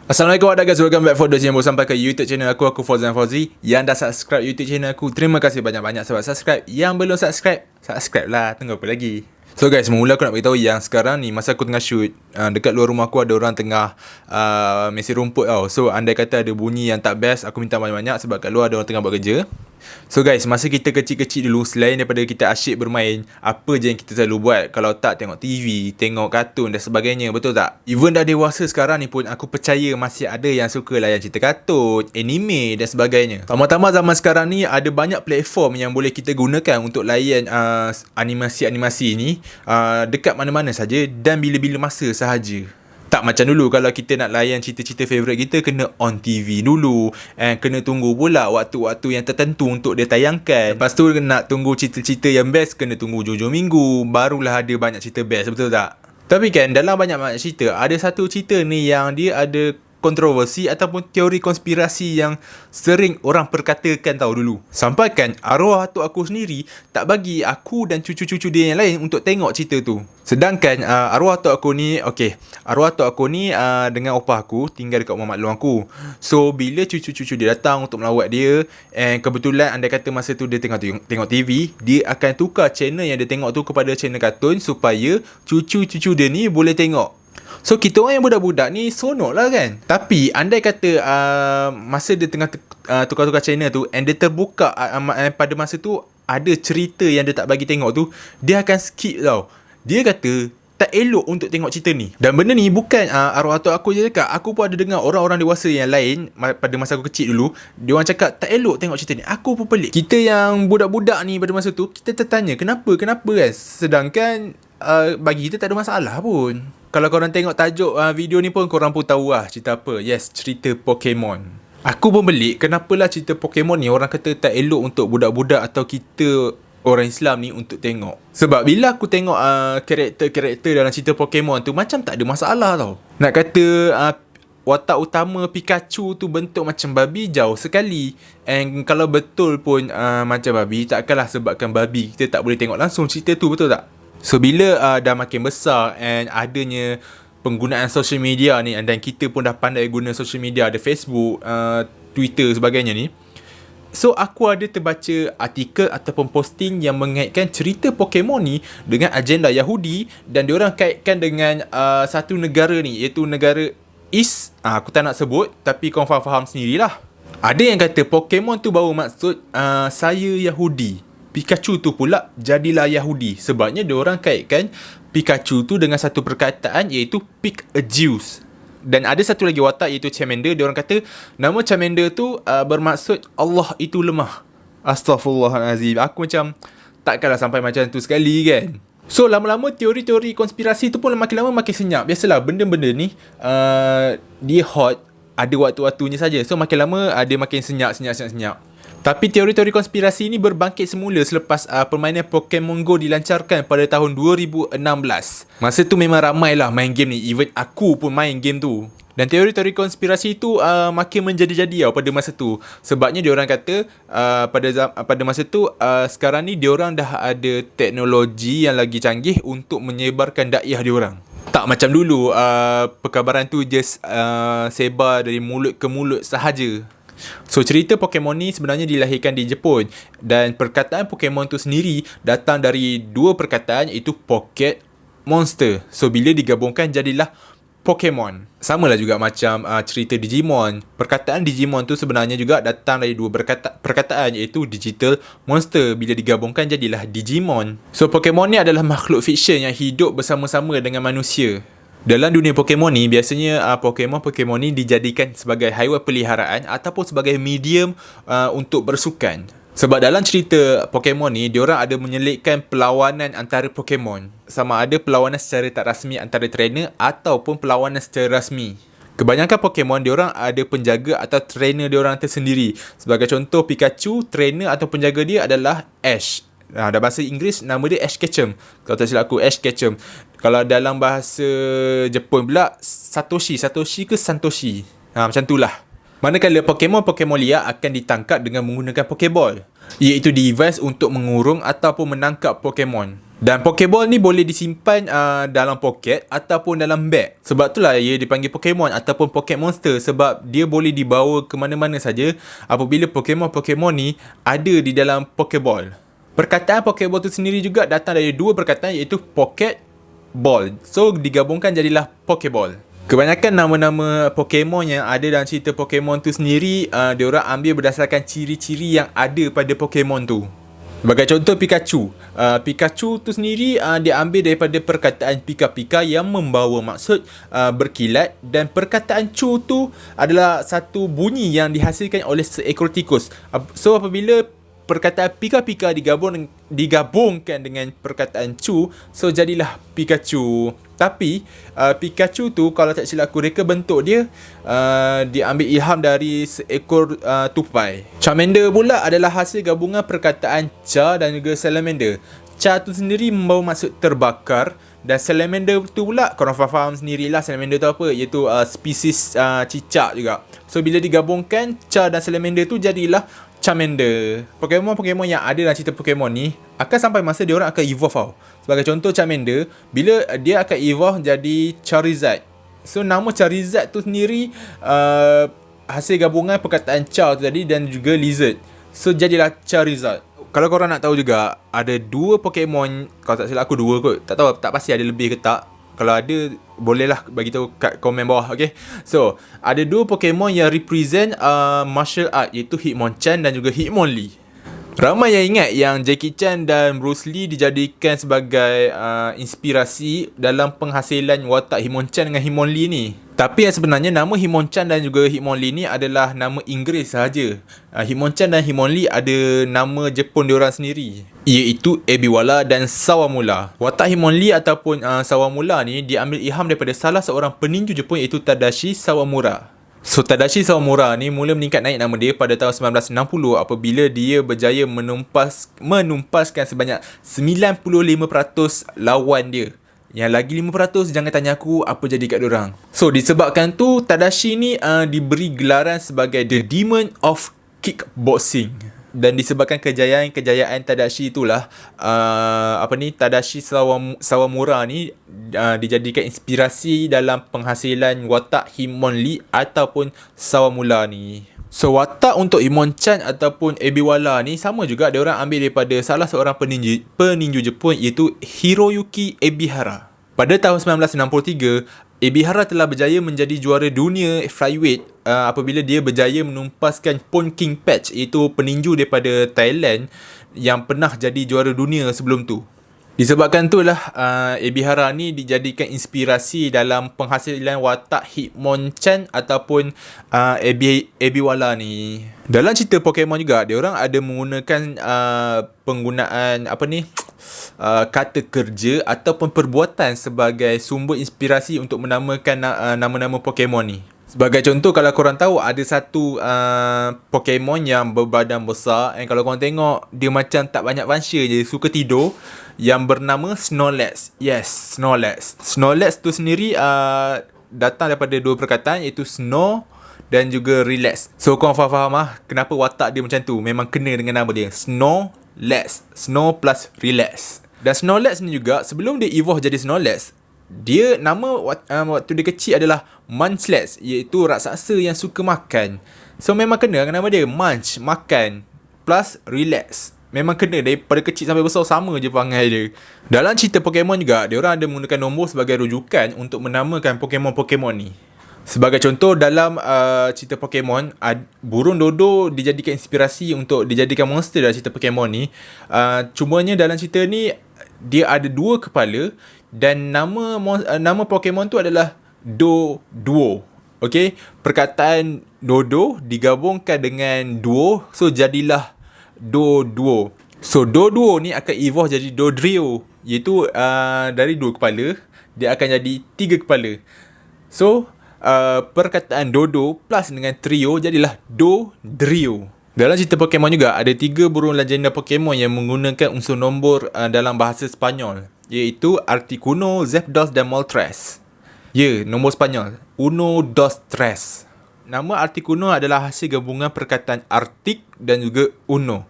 Assalamualaikum warahmatullahi guys, welcome back for those yang baru sampai ke YouTube channel aku Fauzan Fauzi. Yang dah subscribe YouTube channel aku, terima kasih banyak-banyak sebab subscribe. Yang belum subscribe, subscribe lah, tunggu apa lagi. So guys, mula aku nak beritahu yang sekarang ni masa aku tengah shoot, dekat luar rumah aku ada orang tengah mesin rumput tau. So andai kata ada bunyi yang tak best, aku minta banyak-banyak sebab kat luar ada orang tengah buat kerja. So guys, masa kita kecil-kecil dulu, selain daripada kita asyik bermain, apa je yang kita selalu buat? Kalau tak tengok TV, tengok kartun dan sebagainya, betul tak? Even dah dewasa sekarang ni pun, aku percaya masih ada yang suka layan cerita kartun, anime dan sebagainya. Tambah-tambah zaman sekarang ni, ada banyak platform yang boleh kita gunakan untuk layan animasi-animasi ni dekat mana-mana saja dan bila-bila masa sahaja. Tak macam dulu, kalau kita nak layan cerita-cerita favourite kita, kena on TV dulu, kena tunggu pula waktu-waktu yang tertentu untuk dia tayangkan. Lepas tu nak tunggu cerita-cerita yang best, kena tunggu hujung minggu, barulah ada banyak cerita best, betul tak? Tapi kan dalam banyak-banyak cerita, ada satu cerita ni yang dia ada kontroversi ataupun teori konspirasi yang sering orang perkatakan tahu dulu. Sampai kan arwah atuk aku sendiri tak bagi aku dan cucu-cucu dia yang lain untuk tengok cerita tu. Sedangkan arwah atuk aku ni, arwah atuk aku ni dengan opah aku tinggal dekat rumah maklum aku. So bila cucu-cucu dia datang untuk melawat dia, kebetulan andai kata masa tu dia tengok TV, dia akan tukar channel yang dia tengok tu kepada channel kartun supaya cucu-cucu dia ni boleh tengok. So kita orang yang budak-budak ni sonok lah kan. Tapi andai kata masa dia tengah tukar-tukar channel tu, and dia terbuka pada masa tu ada cerita yang dia tak bagi tengok tu, dia akan skip tau. Dia kata tak elok untuk tengok cerita ni. Dan benda ni bukan arwah atuk aku je cakap. Aku pun ada dengar orang-orang dewasa yang lain pada masa aku kecil dulu, dia orang cakap tak elok tengok cerita ni. Aku pun pelik. Kita yang budak-budak ni pada masa tu, kita tertanya kenapa kan. Sedangkan bagi kita tak ada masalah pun. Kalau korang tengok tajuk video ni pun, korang pun tahu lah cerita apa. Yes, cerita Pokemon. Aku pun belik, kenapalah cerita Pokemon ni orang kata tak elok untuk budak-budak atau kita orang Islam ni untuk tengok. Sebab bila aku tengok karakter-karakter dalam cerita Pokemon tu, macam tak ada masalah tau. Nak kata watak utama Pikachu tu bentuk macam babi, jauh sekali. And kalau betul pun macam babi, takkanlah sebabkan babi kita tak boleh tengok langsung cerita tu, betul tak? So bila dah makin besar and adanya penggunaan social media ni, dan kita pun dah pandai guna social media, ada Facebook, Twitter sebagainya ni. So aku ada terbaca artikel ataupun posting yang mengaitkan cerita Pokemon ni dengan agenda Yahudi, dan diorang kaitkan dengan satu negara ni, iaitu negara East. Aku tak nak sebut, tapi korang faham sendirilah. Ada yang kata Pokemon tu baru maksud saya Yahudi, Pikachu tu pula jadilah Yahudi. Sebabnya diorang kaitkan Pikachu tu dengan satu perkataan, iaitu Pikajuice. Dan ada satu lagi watak, iaitu Charmander. Diorang kata nama Charmander tu bermaksud Allah itu lemah. Astaghfirullahalazim. Aku macam takkanlah sampai macam tu sekali kan. So lama-lama teori-teori konspirasi tu pun makin lama makin senyap. Biasalah benda-benda ni dia hot ada waktu-waktunya saja. So makin lama dia makin senyap. Tapi teori-teori konspirasi ni berbangkit semula selepas permainan Pokemon Go dilancarkan pada tahun 2016. Masa tu memang ramai lah main game ni. Even aku pun main game tu. Dan teori-teori konspirasi tu makin menjadi-jadi tau pada masa tu. Sebabnya diorang kata pada masa tu sekarang ni diorang dah ada teknologi yang lagi canggih untuk menyebarkan dakwah diorang. Tak macam dulu perkabaran tu just sebar dari mulut ke mulut sahaja. So cerita Pokemon ni sebenarnya dilahirkan di Jepun, dan perkataan Pokemon tu sendiri datang dari dua perkataan, iaitu Pocket, Monster. So bila digabungkan jadilah Pokemon. Sama lah juga macam cerita Digimon. Perkataan Digimon tu sebenarnya juga datang dari dua perkataan, iaitu Digital, Monster. Bila digabungkan jadilah Digimon. So Pokemon ni adalah makhluk fiksyen yang hidup bersama-sama dengan manusia. Dalam dunia Pokemon ni, biasanya Pokemon ni dijadikan sebagai haiwan peliharaan ataupun sebagai medium untuk bersukan. Sebab dalam cerita Pokemon ni, diorang ada menyelitkan perlawanan antara Pokemon. Sama ada perlawanan secara tak rasmi antara trainer ataupun perlawanan secara rasmi. Kebanyakan Pokemon diorang ada penjaga atau trainer diorang tersendiri. Sebagai contoh, Pikachu, trainer atau penjaga dia adalah Ash. Dalam bahasa Inggeris nama dia Ash Ketchum. Kalau tak silap aku, Ash Ketchum. Kalau dalam bahasa Jepun pula Satoshi ke Santoshi. Macam tu lah. Manakala Pokemon liar akan ditangkap dengan menggunakan Pokeball, iaitu device untuk mengurung ataupun menangkap Pokemon. Dan Pokeball ni boleh disimpan dalam poket ataupun dalam beg. Sebab itulah ia dipanggil Pokemon ataupun Pocket Monster, sebab dia boleh dibawa ke mana-mana saja apabila Pokemon ni ada di dalam Pokeball. Perkataan Pokeball tu sendiri juga datang dari dua perkataan, iaitu Pocket Ball. So digabungkan jadilah Pokeball. Kebanyakan nama-nama Pokemon yang ada dalam cerita Pokemon tu sendiri, diorang ambil berdasarkan ciri-ciri yang ada pada Pokemon tu. Sebagai contoh Pikachu. Pikachu tu sendiri dia ambil daripada perkataan Pika-Pika yang membawa maksud berkilat, dan perkataan Chu tu adalah satu bunyi yang dihasilkan oleh seekor tikus. So apabila perkataan Pika-Pika digabungkan dengan perkataan Chu, so jadilah Pikachu. Tapi Pikachu tu, kalau tak silap aku, reka bentuk dia diambil ilham dari seekor tupai. Charmander pula adalah hasil gabungan perkataan Char dan juga Salamander. Char tu sendiri membawa maksud terbakar, dan Salamander tu pula korang faham sendirilah Salamander tu apa, iaitu spesies cicak juga. So bila digabungkan Char dan Salamander tu jadilah Charmander. Pokemon yang ada dalam cerita Pokemon ni akan sampai masa dia orang akan evolve tau. Sebagai contoh Charmander, bila dia akan evolve jadi Charizard. So nama Charizard tu sendiri hasil gabungan perkataan Char tu tadi dan juga Lizard. So jadilah Charizard. Kalau korang nak tahu juga, ada dua Pokemon, kalau tak silap aku dua kot. Tak tahu, tak pasti ada lebih ke tak. Kalau ada, bolehlah bagi tahu kat komen bawah, okay? So, ada dua Pokemon yang represent martial art, iaitu Hitmonchan dan juga Hitmonlee. Ramai yang ingat yang Jackie Chan dan Bruce Lee dijadikan sebagai inspirasi dalam penghasilan watak Hitmonchan dengan Hitmonlee ni. Tapi yang sebenarnya nama Hitmonchan dan juga Hitmonlee ni adalah nama Inggeris sahaja. Hitmonchan dan Hitmonlee ada nama Jepun diorang sendiri, iaitu Ebiwala dan Sawamura. Watak Hitmonlee ataupun Sawamura ni diambil ilham daripada salah seorang peninju Jepun, iaitu Tadashi Sawamura. So Tadashi Sawamura ni mula meningkat naik nama dia pada tahun 1960 apabila dia berjaya menumpaskan sebanyak 95% lawan dia. Yang lagi 5% jangan tanya aku apa jadi kat diorang. So disebabkan tu Tadashi ni diberi gelaran sebagai The Demon of Kickboxing. Dan disebabkan kejayaan Tadashi itulah Tadashi Sawamura ni dijadikan inspirasi dalam penghasilan watak Hitmonlee ataupun Sawamura ni. So watak untuk Hitmonchan ataupun Ebiwala ni sama juga, dia orang ambil daripada salah seorang peninju Jepun, iaitu Hiroyuki Ebihara. Pada tahun 1963, Ebihara telah berjaya menjadi juara dunia flyweight apabila dia berjaya menumpaskan Pon King Patch, iaitu peninju daripada Thailand yang pernah jadi juara dunia sebelum tu. Disebabkan itulah Ebihara ni dijadikan inspirasi dalam penghasilan watak Hitmonchan ataupun Ebiwala ni. Dalam cerita Pokemon juga, dia orang ada menggunakan penggunaan kata kerja ataupun perbuatan sebagai sumber inspirasi untuk menamakan nama-nama Pokemon ni. Sebagai contoh, kalau korang tahu ada satu Pokemon yang berbadan besar, and kalau korang tengok dia macam tak banyak fungsi je, suka tidur, yang bernama Snorlax. Yes, Snorlax. Snorlax tu sendiri datang daripada dua perkataan, iaitu snore dan juga relax. So korang faham kenapa watak dia macam tu, memang kena dengan nama dia, Snorlax. Snore plus relax. Dan Snorlax ni juga, sebelum dia evolve jadi Snorlax, dia nama waktu dia kecil adalah Munchlax, iaitu raksasa yang suka makan. So memang kena dengan nama dia, Munch, makan, plus relax. Memang kena, daripada kecil sampai besar sama je perangai dia. Dalam cerita Pokemon juga, dia orang ada menggunakan nombor sebagai rujukan untuk menamakan Pokemon ni. Sebagai contoh, dalam cerita Pokemon, burung dodo dijadikan inspirasi untuk dijadikan monster dalam cerita Pokemon ni. Cumanya dalam cerita ni, dia ada dua kepala, dan nama Pokemon tu adalah Doduo. Okay, perkataan Dodo digabungkan dengan Duo, so jadilah Doduo. So Doduo ni akan evolve jadi Dodrio, iaitu dari dua kepala dia akan jadi 3 kepala. So perkataan Dodo plus dengan trio jadilah Dodrio. Dalam cerita Pokemon juga ada 3 burung legenda Pokemon yang menggunakan unsur nombor dalam bahasa Sepanyol, iaitu Articuno, Zapdos dan Moltres. Nombor Sepanyol, 1, 2, 3. Nama Articuno adalah hasil gabungan perkataan Arctic dan juga Uno.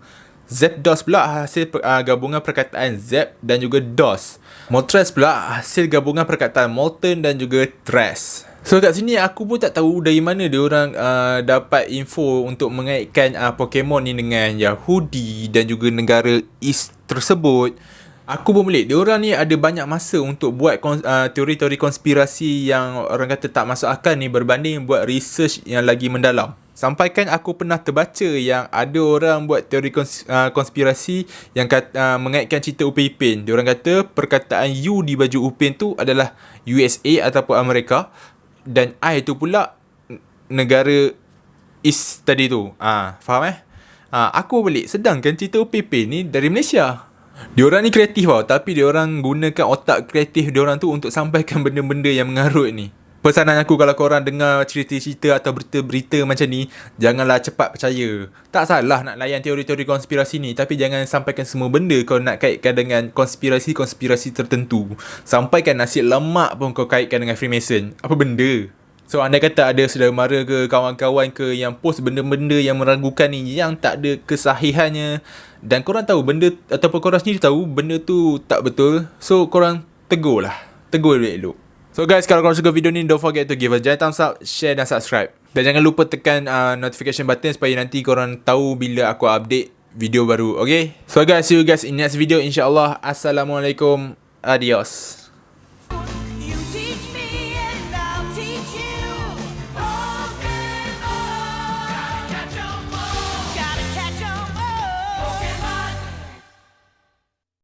Zapdos pula hasil gabungan perkataan Zap dan juga DOS. Moltres pula hasil gabungan perkataan Molten dan juga Trash. So kat sini aku pun tak tahu dari mana dia orang dapat info untuk mengaitkan Pokemon ni dengan Yahudi dan juga negara East tersebut. Aku pun pelik. Diorang ni ada banyak masa untuk buat teori-teori konspirasi yang orang kata tak masuk akal ni berbanding buat research yang lagi mendalam. Sampaikan aku pernah terbaca yang ada orang buat teori konspirasi yang mengaitkan cerita Upin Ipin. Diorang kata perkataan U di baju Upin tu adalah USA ataupun Amerika, dan I tu pula negara East tadi tu. Faham aku pelik. Sedangkan cerita Upin Ipin ni dari Malaysia. Diorang ni kreatif tau, tapi diorang gunakan otak kreatif diorang tu untuk sampaikan benda-benda yang mengarut ni. Pesanan aku kalau korang dengar cerita-cerita atau berita-berita macam ni, janganlah cepat percaya. Tak salah nak layan teori-teori konspirasi ni, tapi jangan sampaikan semua benda kau nak kaitkan dengan konspirasi-konspirasi tertentu. Sampaikan nasi lemak pun kau kaitkan dengan Freemason. Apa benda? So andai kata ada saudara mara ke kawan-kawan ke yang post benda-benda yang meragukan ni, yang tak ada kesahihannya, dan korang tahu benda, ataupun korang sendiri tahu benda tu tak betul, so korang tegur elok-elok. So guys, kalau korang suka video ni, don't forget to give a giant thumbs up, share dan subscribe. Dan jangan lupa tekan notification button supaya nanti korang tahu bila aku update video baru, okay? So guys, see you guys in next video insyaAllah. Assalamualaikum. Adios.